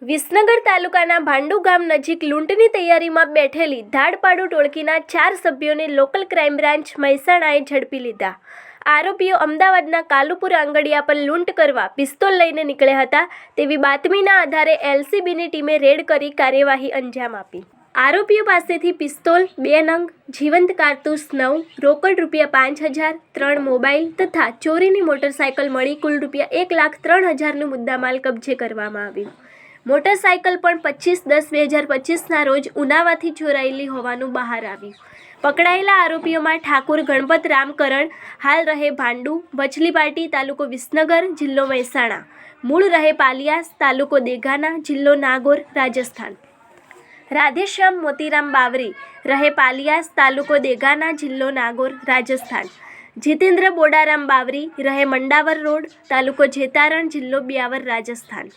વિસનગર તાલુકાના ભાંડુ ગામ નજીક લૂંટની તૈયારીમાં બેઠેલી ધાડપાડુ ટોળકીના 4 સભ્યોને લોકલ ક્રાઇમ બ્રાન્ચ મહેસાણાએ ઝડપી લીધા। આરોપીઓ અમદાવાદના કાલુપુર આંગડિયા પર લૂંટ કરવા પિસ્તોલ લઈને નીકળ્યા હતા તેવી બાતમીના આધારે એલસીબીની ટીમે રેડ કરી કાર્યવાહી અંજામ આપી। આરોપીઓ પાસેથી પિસ્તોલ 2 નંગ, જીવંત કારતૂસ 9, રોકડ ₹5,000, 3 મોબાઈલ તથા ચોરીની મોટરસાયકલ મળી કુલ ₹1,03,000નો મુદ્દામાલ કબજે કરવામાં આવ્યો। મોટરસાયકલ પણ 25/10/2025ના રોજ ઉનાવાથી ચોરાયેલી હોવાનું બહાર આવ્યું। પકડાયેલા આરોપીઓમાં ઠાકુર ગણપત રામકરણ હાલ રહે ભાંડુ, વચલીપાટી, તાલુકો વિસનગર, જિલ્લો મહેસાણા, મૂળ રહે પાલિયાસ, તાલુકો દેગાના, જિલ્લો નાગોર, રાજસ્થાન; રાધેશ્યામ મોતીરામ બાવરી રહે પાલિયાસ, તાલુકો દેગાના, જિલ્લો નાગોર, રાજસ્થાન; જીતેન્દ્ર બોડારામ બાવરી રહે મંડાવર રોડ, તાલુકો જેતારણ, જિલ્લો બ્યાવર, રાજસ્થાન;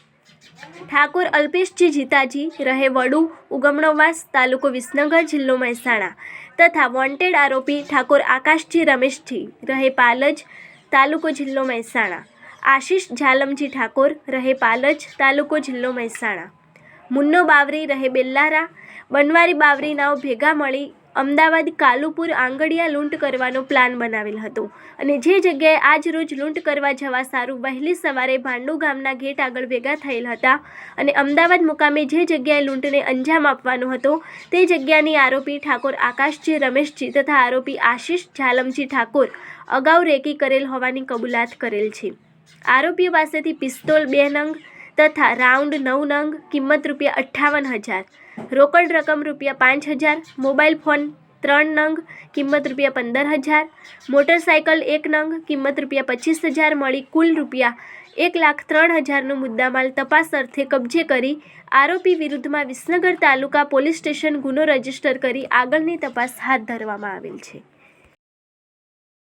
ઠાકુર અલ્પેશજી જીતાજી રહે વડુ, ઉગમણોવાસ, તાલુકો વિસનગર, જિલ્લો મહેસાણા તથા વોન્ટેડ આરોપી ઠાકોર આકાશજી રમેશજી રહે પાલજ, તાલુકો જિલ્લો મહેસાણા; આશિષ ઝાલમજી ઠાકોર રહે પાલજ, તાલુકો જિલ્લો મહેસાણા; મુન્નો બાવરી રહે બેલ્લારા, બનવારી બાવરી નાવ ભેગા મળી અમદાવાદ કાલુપુર આંગડિયા લૂંટ કરવાનો પ્લાન બનાવેલ હતો અને જે જગ્યાએ આજ રોજ લૂંટ કરવા જવા સારું વહેલી સવારે ભાંડુ ગામના ગેટ આગળ ભેગા થયેલ હતા અને અમદાવાદ મુકામે જે જગ્યાએ લૂંટને અંજામ આપવાનો હતો તે જગ્યાની આરોપી ઠાકોર આકાશજી રમેશજી તથા આરોપી આશિષ ઝાલમજી ઠાકોર અગાઉ રેકી કરેલ હોવાની કબૂલાત કરેલ છે। આરોપીઓ પાસેથી પિસ્તોલ 2 નંગ તથા રાઉન્ડ 9 નંગ, કિંમત ₹58,000, રોકડ રકમ ₹5,000, મોબાઈલ ફોન 3 નંગ, કિંમત ₹15,000, મોટરસાયકલ 1 નંગ, કિંમત ₹25,000 મળી કુલ ₹1,03,000નો મુદ્દામાલ તપાસ અર્થે કબજે કરી આરોપી વિરુદ્ધમાં વિસનગર તાલુકા પોલીસ સ્ટેશન ગુનો રજીસ્ટર કરી આગળની તપાસ હાથ ધરવામાં આવેલ છે।